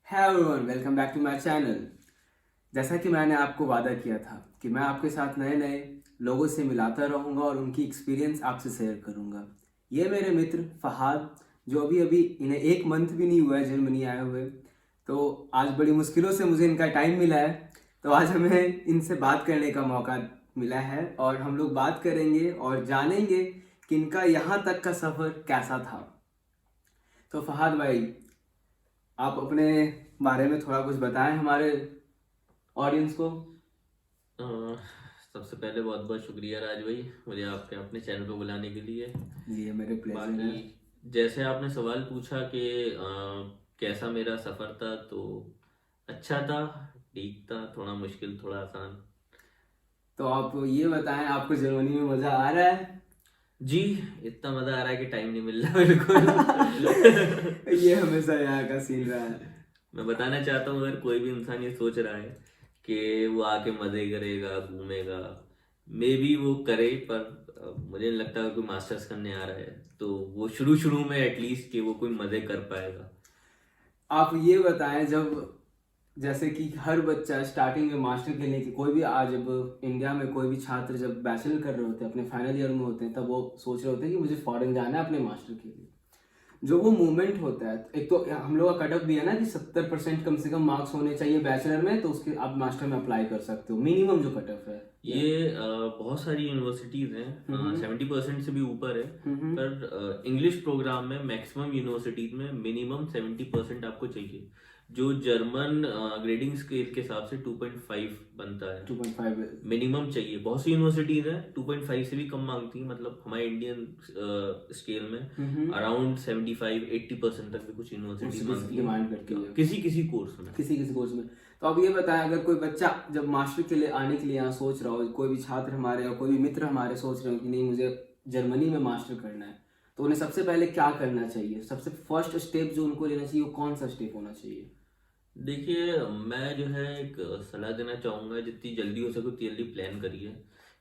है everyone, welcome back to my channel. जैसा कि मैंने आपको वादा किया था कि मैं आपके साथ नए नए लोगों से मिलाता रहूँगा और उनकी एक्सपीरियंस आपसे शेयर करूँगा। ये मेरे मित्र फहाद, जो अभी अभी इन्हें 1 मंथ भी नहीं हुआ है जर्मनी आए हुए। तो आज बड़ी मुश्किलों से मुझे इनका टाइम मिला है। तो आज हमें इनसे बात करने का मौका मिला है और हम लोग बात करेंगे और जानेंगे कि इनका यहाँ तक का सफ़र कैसा था। तो फहाद भाई, आप अपने बारे में थोड़ा कुछ बताएं हमारे ऑडियंस को। अ, सबसे पहले बहुत बहुत शुक्रिया राज भाई, मुझे आपके अपने चैनल पे बुलाने के लिए। जी, ये मेरे प्लेजर बाकी है। जैसे आपने सवाल पूछा कि कैसा मेरा सफ़र था, तो अच्छा था, ठीक था, थोड़ा मुश्किल थोड़ा आसान। तो आप ये बताएं, आपको जर्मनी में मज़ा आ रहा है? जी, इतना मज़ा आ रहा है कि टाइम नहीं मिल रहा बिल्कुल। ये हमेशा यहाँ का सीन रहा है। मैं बताना चाहता हूँ, अगर कोई भी इंसान ये सोच रहा है कि वो आके मज़े करेगा घूमेगा, मे बी वो करे, पर मुझे नहीं लगता अगर कोई मास्टर्स करने आ रहा है तो वो शुरू शुरू में एटलीस्ट कि वो कोई मज़े कर पाएगा। आप ये बताएं, जब जैसे कि हर बच्चा स्टार्टिंग में मास्टर के लिए, कि कोई भी आज जब इंडिया में कोई भी छात्र जब बैचलर कर रहे होते हैं, अपने फाइनल ईयर में होते हैं, तब वो सोच रहे होते हैं कि मुझे फॉरेन जाना है अपने मास्टर के लिए। जो वो मूवमेंट होता है, एक तो हम लोग का कट ऑफ भी है ना कि 70% कम से कम मार्क्स होने चाहिए बैचलर में, तो उसके आप मास्टर में अप्लाई कर सकते हो, मिनिमम जो कट ऑफ है। ये बहुत सारी यूनिवर्सिटीज़ हैं, 70% से भी ऊपर है। हम्म। पर इंग्लिश प्रोग्राम में मैक्सिमम यूनिवर्सिटीज़ में मिनिमम 70% आपको चाहिए, जो जर्मन ग्रेडिंग स्केल के हिसाब से 2.5 बनता है। 2.5। मिनिमम चाहिए। बहुत सी यूनिवर्सिटीज़ हैं 2.5 से भी कम मांगती हैं, मतलब हमारे इंडियन स्केल में अराउंड 75-80% तक भी कुछ यूनिवर्सिटीज़ मांगती डिमांड करती हैं है किसी किसी कोर्स में। किसी किसी कोर्स में। तो अब ये बताएं, अगर कोई बच्चा जब मास्टर के लिए आने के लिए यहाँ सोच रहा हो, कोई भी छात्र हमारे या कोई भी मित्र हमारे सोच रहे हो कि नहीं मुझे जर्मनी में मास्टर करना है, तो उन्हें सबसे पहले क्या करना चाहिए? सबसे फर्स्ट स्टेप जो उनको लेना चाहिए वो कौन सा स्टेप होना चाहिए? देखिए, मैं जो है एक सलाह देना चाहूँगा, जितनी जल्दी हो सके उतनी जल्दी प्लान करिए,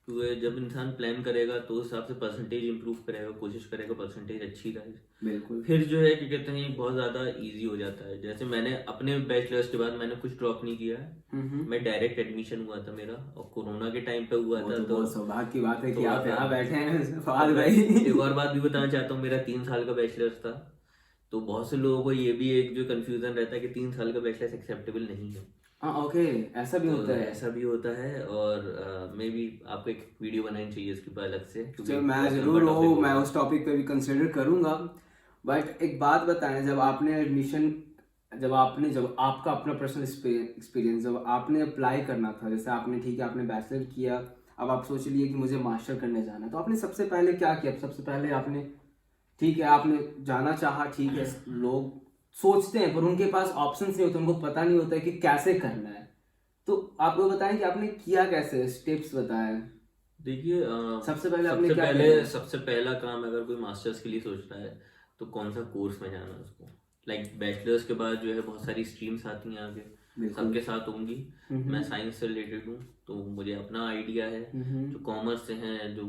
क्योंकि जब इंसान प्लान करेगा तो उस हिसाब से परसेंटेज इंप्रूव करेगा, कोशिश करेगा परसेंटेज अच्छी रहे। बिल्कुल। फिर जो है क्या कहते हैं, बहुत ज़्यादा इजी हो जाता है। जैसे मैंने अपने बैचलर्स के बाद मैंने कुछ ड्रॉप नहीं किया है, मैं डायरेक्ट एडमिशन हुआ था मेरा, और कोरोना के टाइम पे हुआ वो था, तो तो बहुत सौभाग्य की बात है कि थोड़ा आप सा। यहाँ बैठे हैं और फवाद मैं भाई। एक और बात भी बताना चाहता हूँ, मेरा 3 साल का बैचलर्स था। तो बहुत से लोगों को ये भी एक जो कंफ्यूजन रहता है कि 3 साल का बैचलर्स एक्सेप्टेबल नहीं है। हाँ, ओके। ऐसा भी तो होता है। ऐसा भी होता है, और मे बी आपको एक वीडियो बनानी चाहिए इसके ऊपर अलग से, क्योंकि चलो, मैं बहुत लंबा ज़रूर टॉपिक वो मैं होगा। उस टॉपिक पे भी कंसिडर करूँगा। बट एक बात बताएं, जब आपका अपना पर्सनल एक्सपीरियंस, जब आपने अप्लाई करना था, जैसे आपने ठीक है आपने बैचलर किया, अब आप सोच लिए कि मुझे मास्टर करने जाना है, तो आपने सबसे पहले क्या किया? सबसे पहले आपने, ठीक है आपने जाना चाहा, ठीक है लोग सोचते हैं पर उनके पास ऑप्शंस नहीं होते, उनको पता नहीं होता है कि कैसे करना है। तो आप लोग बताएं कि आपने किया कैसे, स्टेप्स बताएं। देखिए, सबसे पहले आपने क्या किया था? सबसे पहला काम, अगर कोई मास्टर्स के लिए सोच रहा है तो कौन सा कोर्स में जाना है उसको। लाइक बैचलर्स के बाद जो है बहुत सारी स्ट्रीम्स आती हैं आगे, बिल्कुल। सबके साथ होंगी। मैं साइंस से रिलेटेड हूँ, तो मुझे अपना आइडिया है। जो कॉमर्स से हैं, जो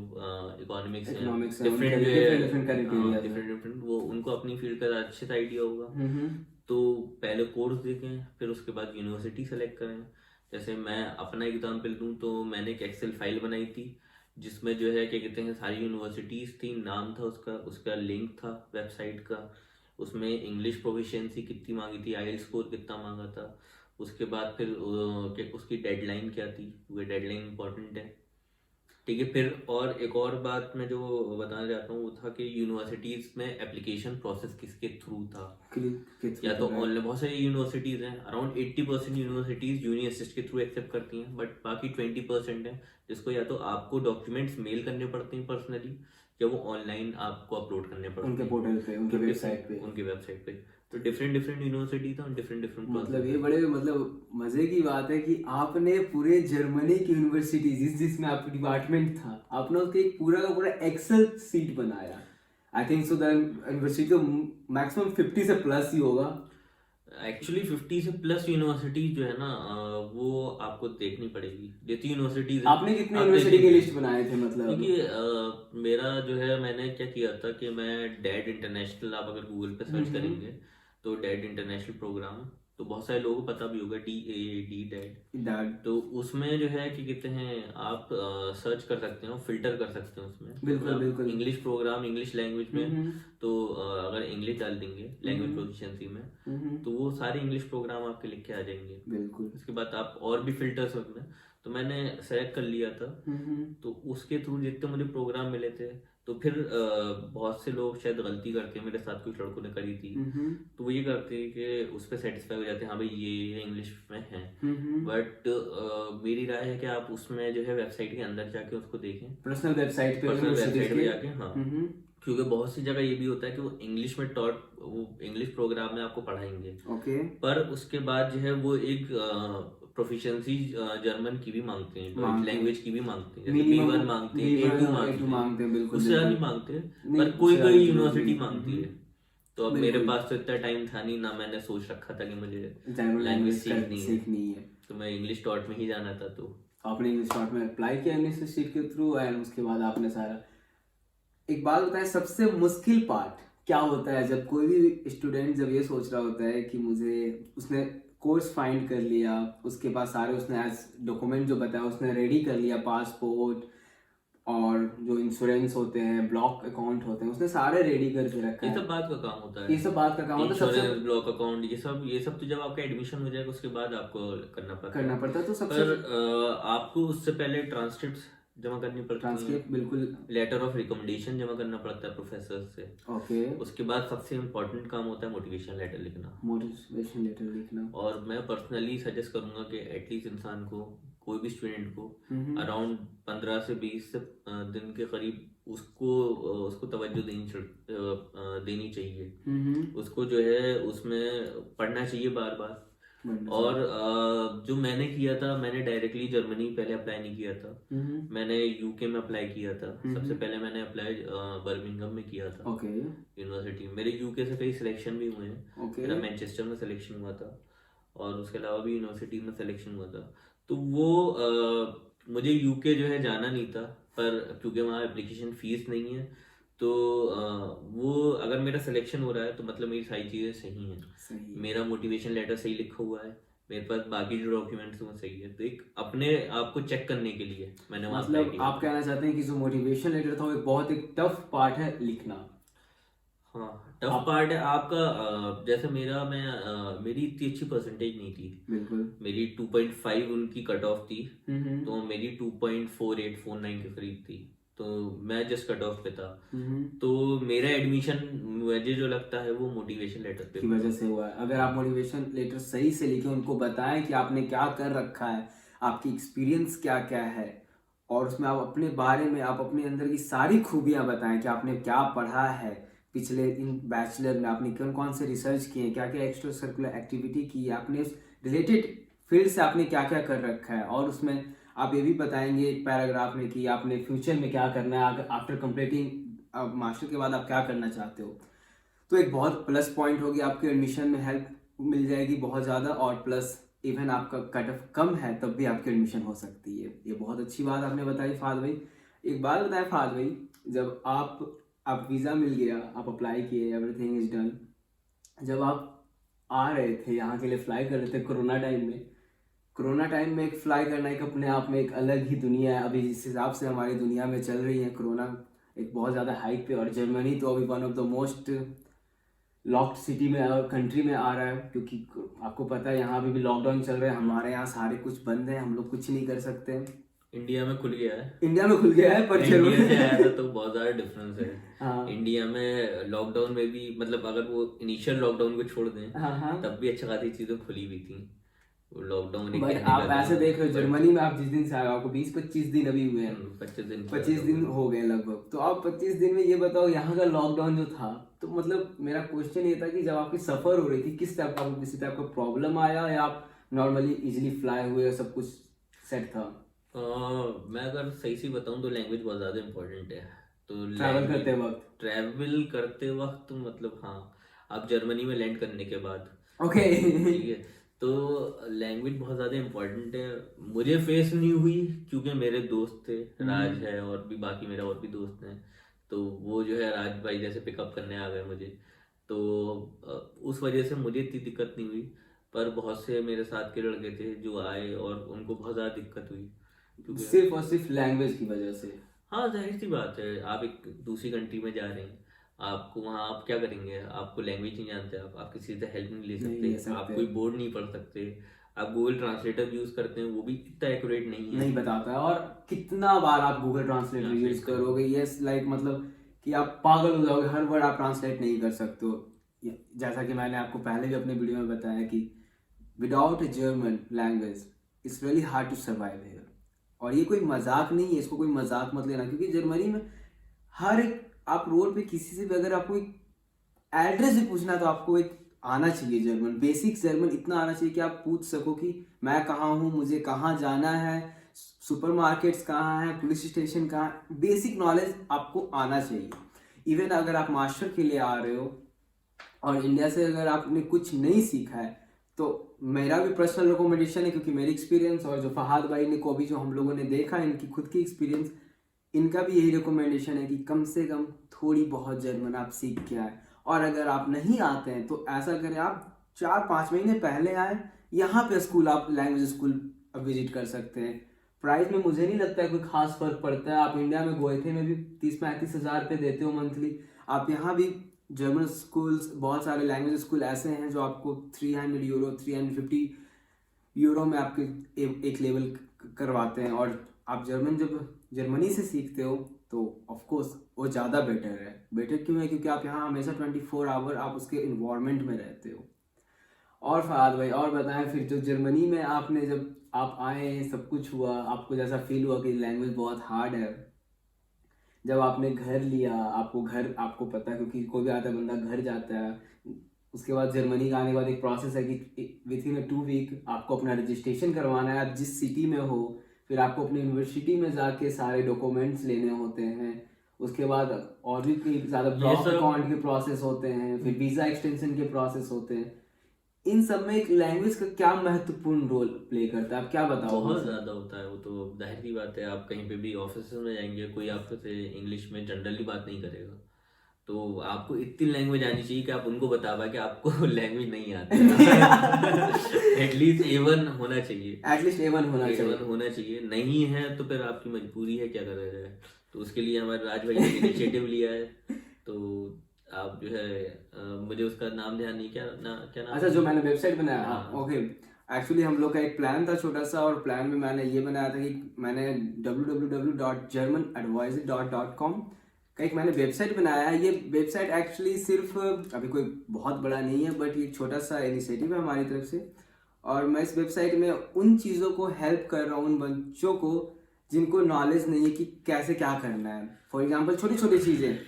इकोनॉमिक्स से हैं, इकोनॉमिक्स है, उनके डिफरेंट जो डिफरेंट है, डिफरेंट क्राइटेरिया है। डिफरेंट डिफरेंट, वो उनको अपनी फील्ड का अच्छे से आइडिया होगा। हम्म। तो पहले कोर्स देखें, फिर उसके बाद यूनिवर्सिटी सेलेक्ट करें। जैसे मैं अपना एग्जांपल दूं, तो मैंने एक एक्सेल फाइल बनाई थी, जिसमें जो है क्या कहते हैं सारी यूनिवर्सिटीज़ थी, नाम था उसका, उसका लिंक था वेबसाइट का। उसमें इंग्लिश प्रोफिशिएंसी कितनी मांगी थी, आईएलटीएस स्कोर कितना मांगा था। उसके बाद फिर क्या उसकी डेडलाइन क्या थी, वो डेडलाइन इंपॉर्टेंट है। ठीक है, फिर और एक और बात मैं जो बताना चाहता हूँ वो था कि यूनिवर्सिटीज़ में एप्लीकेशन प्रोसेस किसके थ्रू था। क्लिक के थ्रू या तो था, राइट। ऑनलाइन, बहुत सारी यूनिवर्सिटीज़ हैं, अराउंड 80% यूनिवर्सिटीज़ यूनी असिस्ट के थ्रू एक्सेप्ट करती हैं, बट बाकी 20% है जिसको या तो आपको डॉक्यूमेंट्स मेल करने पड़ते हैं पर्सनली, या वो ऑनलाइन आपको अपलोड करने पड़ते उनके हैं। पोर्टल पे, उनके तो वेबसाइट पे। डिफरेंट उनकी वेबसाइट पे। तो डिफरेंट डिफरेंट यूनिवर्सिटीज़ हैं और डिफरेंट डिफरेंट मतलब प्रोसेस ये है। बड़े मतलब मजे की बात है कि आपने पूरे जर्मनी की यूनिवर्सिटी जिसमें आपका डिपार्टमेंट था, आपने उसका एक पूरा का पूरा एक्सेल सीट बनाया। I think so that university तो मैक्सिमम 50 से प्लस ही होगा। एक्चुअली 50 से प्लस यूनिवर्सिटीज जो है ना, वो आपको देखनी पड़ेगी, जितनी यूनिवर्सिटीज हैं आपने कितने आप यूनिवर्सिटी की देखेंगे। लिस्ट बनाए थे मतलब? देखिए, मेरा जो है, मैंने क्या किया था कि मैं डैड इंटरनेशनल, आप अगर गूगल पे सर्च करेंगे तो डैड इंटरनेशनल प्रोग्राम, तो बहुत सारे लोगों को पता भी होगा DAAD डैड। डैड। तो उसमें जो है कि कहते हैं आप सर्च कर सकते हो, फिल्टर कर सकते हो उसमें बिल्कुल बिल्कुल। इंग्लिश प्रोग्राम इंग्लिश लैंग्वेज में। हम्म तो अगर इंग्लिश डाल देंगे लैंग्वेज प्रोफिशिएंसी में, तो वो सारे इंग्लिश प्रोग्राम आपके लिख के आ जाएंगे। बिल्कुल। उसके बाद आप और भी फिल्टर्स उसमें, तो मैंने सेलेक्ट कर लिया था। तो उसके थ्रू जितने मुझे प्रोग्राम मिले थे, तो फिर बहुत से लोग शायद गलती करते हैं, मेरे साथ कुछ लड़कों ने करी थी, तो वो ये करते हैं कि उस पर सेटिस्फाई हो जाते हैं, हाँ भाई ये इंग्लिश में है। बट मेरी राय है कि आप उसमें जो है वेबसाइट के अंदर जाके उसको देखें, पर्सनल वेबसाइट पे, पर्सनल यूनिवर्सिटीज वेबसाइट पे के। जाके। हाँ, क्योंकि बहुत सी जगह ये भी होता है कि वो इंग्लिश में वो इंग्लिश प्रोग्राम में आपको पढ़ाएंगे, ओके। पर उसके बाद जो है वो एक प्रोफिशिएंसी जर्मन की भी मांगते हैं, डॉइच लैंग्वेज की भी मांगते हैं, जैसे B1 मांगते हैं, A2 मांगते हैं, बिल्कुल उससे ज़्यादा नहीं मांगते, नहीं, पर कोई उससे कोई ज़्यादा यूनिवर्सिटी नहीं। मांगती है। तो अब मेरे पास तो इतना टाइम था नहीं ना, मैंने सोच रखा था कि मुझे जर्मन लैंग्वेज लैंग्वेज सीखनी है, तो मैं इंग्लिश डॉट में ही जाना था। तो आपने इंग्लिश डॉट में अप्लाई किया इंग्लिश के थ्रू, एंड उसके बाद आपने सारा। एक बात बताएं, सबसे मुश्किल पार्ट क्या होता है जब कोई भी स्टूडेंट जब ये सोच रहा होता है कि मुझे, उसने कोर्स फाइंड कर लिया, उसके बाद सारे उसने एज डॉक्यूमेंट जो बताया उसने रेडी कर लिया, पासपोर्ट और जो इंश्योरेंस होते हैं, ब्लॉक अकाउंट होते हैं, उसने सारे रेडी करके रखा ये है। सब बात का काम होता है, ये सब बात का काम होता है। सबसे इंश्योरेंस, ब्लॉक अकाउंट, ये सब तो जब आपका एडमिशन हो जाएगा उसके बाद आपको करना पड़ता है। तो सबसे पर आपको उससे पहले ट्रांसक्रिप्ट जमा करनी पड़ती है, ट्रांसक्रिप्ट, बिल्कुल, लेटर ऑफ रिकमेंडेशन जमा करना पड़ता है प्रोफेसर से। ओके। उसके बाद सबसे इम्पोर्टेंट काम होता है मोटिवेशन लेटर लिखना। मोटिवेशन लेटर लिखना। और मैं पर्सनली सजेस्ट करूंगा कि एटलीस्ट इंसान को, कोई भी स्टूडेंट को अराउंड 15 से 20 दिन के करीब उसको तवज्जो देनी चाहिए। उसको जो है उसमें पढ़ना चाहिए बार बार। और जो मैंने किया था, मैंने डायरेक्टली जर्मनी पहले अप्लाई नहीं किया था, मैंने यूके में अप्लाई किया था। सबसे पहले मैंने अप्लाई बर्मिंघम में किया था, यूनिवर्सिटी। मेरे यूके से कई सिलेक्शन भी हुए हैं, मेरा मैनचेस्टर में सिलेक्शन हुआ था और उसके अलावा भी यूनिवर्सिटी में सिलेक्शन हुआ था। तो वो मुझे यूके जो है जाना नहीं था, पर क्योंकि वहाँ एप्लीकेशन फीस नहीं है, तो वो अगर मेरा सिलेक्शन हो रहा है तो मतलब मेरी सारी चीज़ें सही हैं, मेरा मोटिवेशन लेटर सही लिखा हुआ है, मेरे पास बाकी जो डॉक्यूमेंट्स हैं वो सही है। तो एक अपने आप को चेक करने के लिए मैंने वहाँ अप्लाई किया। आप कहना चाहते हैं कि जो मोटिवेशन लेटर था वो एक बहुत एक टफ पार्ट है लिखना। हाँ, टफ पार्ट है आपका। जैसे मेरी इतनी अच्छी परसेंटेज नहीं थी, बिल्कुल, मेरी 2.5 उनकी कट ऑफ थी, तो मेरी 2.4849 के करीब थी, तो मैं जस्ट कट ऑफ पे था। तो मेरा एडमिशन मुझे जो लगता है वो मोटिवेशन लेटर पे की वजह से हुआ है। अगर आप मोटिवेशन लेटर सही से लिखे, उनको बताएं कि आपने क्या कर रखा है, आपकी एक्सपीरियंस क्या क्या है, और उसमें आप अपने बारे में, आप अपने अंदर की सारी खूबियां बताएं कि आपने क्या पढ़ा है पिछले इन बैचलर में, आपने कौन कौन से रिसर्च किए, क्या क्या एक्स्ट्रा सर्कुलर एक्टिविटी की है, आपने उस रिलेटेड फील्ड से आपने क्या क्या कर रखा है, और उसमें आप ये भी बताएंगे एक पैराग्राफ में कि आपने फ्यूचर में क्या करना है, आफ्टर कंप्लीटिंग मास्टर के बाद आप क्या करना चाहते हो। तो एक बहुत प्लस पॉइंट होगी, आपके एडमिशन में हेल्प मिल जाएगी बहुत ज़्यादा, और प्लस इवन आपका कट ऑफ कम है तब भी आपकी एडमिशन हो सकती है। ये बहुत अच्छी बात आपने बताई फाद भाई। एक बात बताएं फाद भाई, जब आप वीज़ा मिल गया, आप अप्लाई किए, एवरीथिंग इज डन, जब आप आ रहे थे यहाँ के लिए, फ्लाई कर रहे थे कोरोना टाइम में एक फ्लाई करना एक अपने आप में एक अलग ही दुनिया है। अभी जिस हिसाब से हमारी दुनिया में चल रही है, कोरोना एक बहुत ज़्यादा हाइक पे, और जर्मनी तो अभी one of the most locked city में, कंट्री में आ रहा है, क्योंकि आपको पता है यहाँ भी लॉकडाउन चल रहा है, हमारे यहाँ सारे कुछ बंद है, हम लोग कुछ नहीं कर सकते। इंडिया में खुल गया है, पर इंडिया से आया था तो बहुत ज़्यादा डिफरेंस है। हाँ। इंडिया में लॉकडाउन में भी, मतलब अगर वो इनिशियल लॉकडाउन को छोड़ दें, हाँ। तब भी अच्छा खासी चीज़ें खुली हुई थी। लॉकडाउन बट आप ऐसे देख रहे हो, जर्मनी में आप जिस दिन से आए आपको 20-25 दिन अभी हुए हैं, 25 दिन हो गए लगभग। तो आप 25 दिन में ये बताओ, यहाँ का लॉकडाउन जो था, तो मतलब मेरा क्वेश्चन ये था कि जब आपकी सफर हो रही थी, किसी टाइप का प्रॉब्लम आया, या आप नॉर्मली इजिली फ्लाई हुए, सब कुछ सेट था? मैं अगर सही से बताऊं तो लैंग्वेज बहुत ज़्यादा इम्पोर्टेंट है। तो ट्रैवल करते वक्त मतलब हाँ, आप जर्मनी में लैंड करने के बाद, ओके, ठीक है, तो लैंग्वेज बहुत ज़्यादा इम्पोर्टेंट है। मुझे फेस नहीं हुई क्योंकि मेरे दोस्त थे, राज है और भी बाकी मेरा और भी दोस्त हैं, तो वो जो है राज भाई जैसे पिकअप करने आ गए मुझे, तो उस वजह से मुझे इतनी दिक्कत नहीं हुई। पर बहुत से मेरे साथ के लड़के थे जो आए और उनको बहुत ज़्यादा दिक्कत हुई, क्योंकि सिर्फ और सिर्फ लैंग्वेज की वजह से। हाँ जाहिर सी बात है, आप एक दूसरी कंट्री में जा रहे हैं, आपको वहाँ आप क्या करेंगे, आपको लैंग्वेज नहीं जानते, आप किसी से हेल्प नहीं ले नहीं सकते, ले आप सकते, कोई बोर्ड नहीं पढ़ सकते, आप गूगल ट्रांसलेटर यूज़ करते हैं वो भी इतना एक्यूरेट नहीं है। नहीं बताता है। और कितना बार आप गूगल ट्रांसलेटर यूज ट्रांसलेट करो। करोगे, यस लाइक मतलब कि आप पागल हो जाओगे, हर वर्ड आप ट्रांसलेट नहीं कर सकते हो। जैसा कि मैंने आपको पहले भी अपने वीडियो में बताया कि without a German language it's really hard to survive here. और ये कोई मजाक नहीं है, इसको कोई मजाक मत लेना, क्योंकि जर्मनी में हर एक, आप रोड पे किसी से भी अगर आपको एक एड्रेस भी पूछना है तो आपको एक आना चाहिए जर्मन, बेसिक जर्मन इतना आना चाहिए कि आप पूछ सको कि मैं कहाँ हूँ, मुझे कहाँ जाना है, सुपरमार्केट्स कहाँ है, पुलिस स्टेशन कहाँ है, बेसिक नॉलेज आपको आना चाहिए। इवन अगर आप मास्टर के लिए आ रहे हो और इंडिया से अगर आपने कुछ नहीं सीखा है, तो मेरा भी पर्सनल रिकमेंडेशन है, क्योंकि मेरी एक्सपीरियंस और जो फहाद भाई ने को भी जो हम लोगों ने देखा इनकी खुद की एक्सपीरियंस, इनका भी यही रिकमेंडेशन है कि कम से कम थोड़ी बहुत जर्मन आप सीख के आए। और अगर आप नहीं आते हैं तो ऐसा करें, आप 4-5 महीने पहले आए, यहाँ पे स्कूल, आप लैंग्वेज स्कूल विजिट कर सकते हैं। प्राइस में मुझे नहीं लगता है कोई खास फर्क पड़ता है। आप इंडिया में गोए थे में भी 30-35 हज़ार रुपये देते हो मंथली, आप यहाँ भी जर्मन स्कूल्स, बहुत सारे लैंग्वेज स्कूल ऐसे हैं जो आपको 300 यूरो 350 यूरो में आपके एक लेवल करवाते हैं। और आप जर्मन जब जर्मनी से सीखते हो तो ऑफ कोर्स वो ज़्यादा बेटर है। बेटर क्यों है? क्योंकि आप यहाँ हमेशा 24 आवर आप उसके इन्वायरमेंट में रहते हो। और फहाद भाई और बताएं, फिर जो जर्मनी में आपने जब आप आए, सब कुछ हुआ, आपको जैसा फील हुआ कि लैंग्वेज बहुत हार्ड है, जब आपने घर लिया, आपको घर, आपको पता है क्योंकि कोई भी आता है बंदा घर जाता है, उसके बाद जर्मनी का आने के बाद एक प्रोसेस है कि विद इन 2 वीक आपको अपना रजिस्ट्रेशन करवाना है, आप जिस सिटी में हो, फिर आपको अपनी यूनिवर्सिटी में जाके सारे डॉक्यूमेंट्स लेने होते हैं, उसके बाद और भी कई ज़्यादा ब्लॉक अकाउंट के प्रोसेस होते हैं, फिर वीज़ा एक्सटेंशन के प्रोसेस होते हैं। इन सब में एक लैंग्वेज का क्या महत्वपूर्ण रोल प्ले करता है, आप क्या बताओगे? बहुत ज़्यादा होता है वो तो, जाहिर सी बात है, आप कहीं पे भी ऑफिस में जाएंगे, कोई आपसे इंग्लिश में जनरली बात नहीं करेगा, तो आपको इतनी लैंग्वेज आनी चाहिए कि आप उनको बता पाए कि आपको लैंग्वेज नहीं आती। एटलीस्ट A1 होना चाहिए, एटलीस्ट A1 होना चाहिए। A1 होना चाहिए, नहीं है तो फिर आपकी मजबूरी है, क्या करा जाए। तो उसके लिए हमारे राज भाई ने इनिशिएटिव लिया है, तो आप जो है मुझे उसका नाम ध्यान नहीं, क्या नाम? अच्छा, जो मैंने वेबसाइट बनाया, हाँ। ओके। एक्चुअली हम लोग का एक प्लान था छोटा सा, और प्लान में मैंने ये बनाया था कि मैंने www.germanadvisor.com का एक मैंने वेबसाइट बनाया है। ये वेबसाइट एक्चुअली सिर्फ अभी कोई बहुत बड़ा नहीं है, बट ये छोटा सा इनिशिएटिव है हमारी तरफ से। और मैं इस वेबसाइट में उन चीज़ों को हेल्प कर रहा हूँ, उन बच्चों को जिनको नॉलेज नहीं है कि कैसे क्या करना है। फॉर एग्जांपल छोटी छोटी चीज़ें,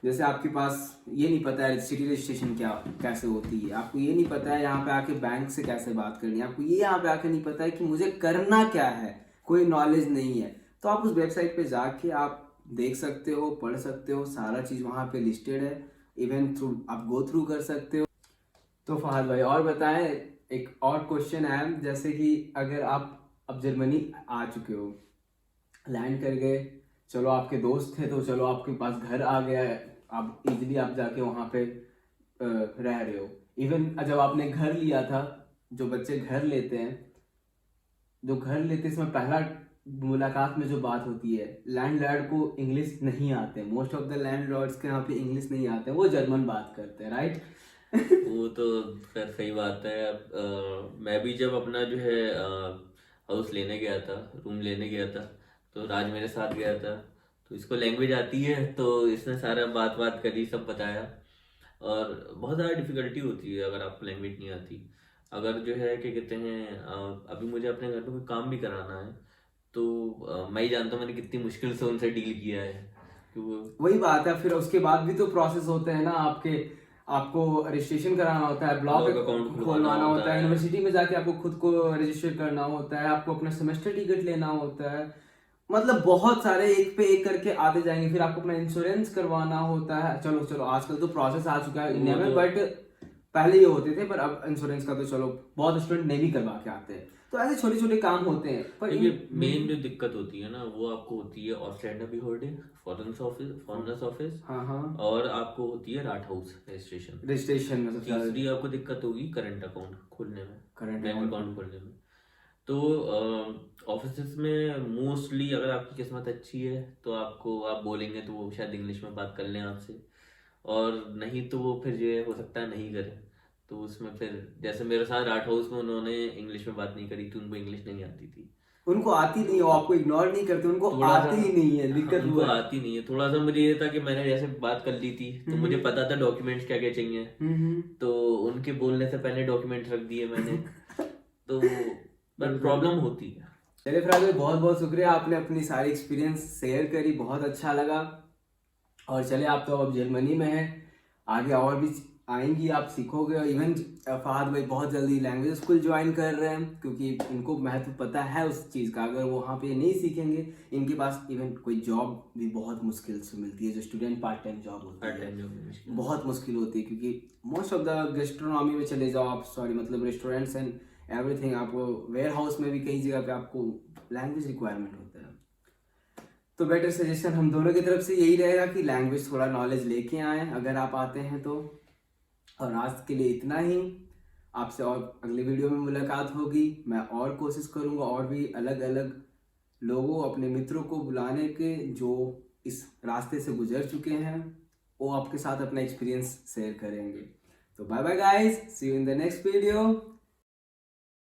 जैसे आपके पास ये नहीं पता है सिटी रजिस्ट्रेशन क्या कैसे होती है, आपको ये नहीं पता है यहाँ पे आके बैंक से कैसे बात करनी है, आपको ये यहाँ पे आके नहीं पता है कि मुझे करना क्या है, कोई नॉलेज नहीं है, तो आप उस वेबसाइट पे जाके आप देख सकते हो, पढ़ सकते हो, सारा चीज़ वहाँ पे लिस्टेड है, इवन थ्रू आप गो थ्रू कर सकते हो। तो फहद भाई और बताएं, एक और क्वेश्चन है, जैसे कि अगर आप अब जर्मनी आ चुके हो, लैंड कर गए, चलो आपके दोस्त थे तो चलो आपके पास घर आ गया है, आप इजीली आप जाके वहाँ पे रह रहे हो। इवन जब आपने घर लिया था, जो बच्चे घर लेते हैं, जो घर लेते समय पहला मुलाकात में जो बात होती है, लैंडलॉर्ड को इंग्लिश नहीं आते, मोस्ट ऑफ द लैंडलॉर्ड्स के यहाँ पे इंग्लिश नहीं आते, वो जर्मन बात करते हैं, राइट? वो तो खैर सही बात है। मैं भी जब अपना जो है हाउस लेने गया था, रूम लेने गया था, तो राज मेरे साथ गया था, तो इसको लैंग्वेज आती है, तो इसने सारा बात बात करी, सब बताया। और बहुत ज़्यादा डिफिकल्टी होती है अगर आपको लैंग्वेज नहीं आती। अगर जो है क्या कहते हैं, अभी मुझे अपने घर पे कोई काम भी कराना है, तो मैं ही जानता हूँ मैंने कितनी मुश्किल से उनसे डील किया है, क्योंकि वही बात है। फिर उसके बाद भी तो प्रोसेस होते हैं ना, आपको रजिस्ट्रेशन कराना होता है, ब्लॉग अकाउंट खोलवाना होता है, यूनिवर्सिटी में जाके आपको खुद को रजिस्टर करना होता है, आपको अपना सेमेस्टर टिकट लेना होता है, मतलब बहुत सारे एक पे एक करके आते जाएंगे। फिर आपको अपना इंश्योरेंस करवाना होता है। चलो चलो आजकल तो प्रोसेस आ चुका है इंडिया में, बट पहले ये होते थे, पर अब इंश्योरेंस का तो चलो बहुत स्टूडेंट नहीं भी करवा के आते हैं। तो ऐसे छोटे छोटे काम होते हैं पर देखिए मेन जो दिक्कत होती है ना वो आपको होती है ऑस्ट्रेलिया बिहोर्डिंग, फॉरेनर्स ऑफिस, हाँ हाँ और आपको होती है राट हाउस रजिस्ट्रेशन। रजिस्ट्रेशन में सबसे ज्यादा तीसरी आपको दिक्कत होगी करंट अकाउंट खोलने में, करंट बैंक अकाउंट खोलने में। तो ऑफिस में मोस्टली अगर आपकी किस्मत अच्छी है तो आपको आप बोलेंगे तो वो शायद इंग्लिश में बात कर लें आपसे, और नहीं तो वो फिर जो है हो सकता है नहीं करें। तो उसमें फिर जैसे मेरे साथ राट हाउस में उन्होंने इंग्लिश में बात नहीं करी थी, उनको इंग्लिश नहीं आती थी। उनको आती नहीं, वो आपको इग्नोर नहीं करते, उनको थोड़ा सा आती ही नहीं है, हाँ, दिक्कत उनको वो है। आती नहीं है। थोड़ा सा मुझे ये था कि मैंने जैसे बात कर ली थी तो मुझे पता था डॉक्यूमेंट्स क्या क्या चाहिए, तो उनके बोलने से पहले डॉक्यूमेंट्स रख दिए मैंने। तो पर प्रॉब्लम होती है। चलिए फिलहाल भाई बहुत बहुत शुक्रिया, आपने अपनी सारी एक्सपीरियंस शेयर करी, बहुत अच्छा लगा। और चलिए आप तो अब जर्मनी में हैं, आगे और भी आएंगी, आप सीखोगे। और इवन फहद भाई बहुत जल्दी लैंग्वेज स्कूल ज्वाइन कर रहे हैं क्योंकि इनको महत्व पता है उस चीज़ का। अगर वो वहाँ पे नहीं सीखेंगे, इनके पास इवन कोई जॉब भी बहुत मुश्किल से मिलती है, जो स्टूडेंट पार्ट टाइम जॉब होती है बहुत मुश्किल होती है, क्योंकि मोस्ट ऑफ द गेस्ट्रोनॉमी में चले जाओ आप, सॉरी मतलब रेस्टोरेंट्स एंड एवरीथिंग, आपको वेयर हाउस में भी कई जगह पे आपको लैंग्वेज रिक्वायरमेंट होता है। तो बेटर सजेशन हम दोनों की तरफ से यही रहेगा कि लैंग्वेज थोड़ा नॉलेज लेके आएँ अगर आप आते हैं तो। और आज के लिए इतना ही, आपसे और अगले वीडियो में मुलाकात होगी। मैं और कोशिश करूँगा और भी अलग अलग लोगों, अपने मित्रों को बुलाने के जो इस रास्ते से गुजर चुके हैं, वो आपके साथ अपना एक्सपीरियंस शेयर करेंगे। तो bye bye guys, see you in the next video.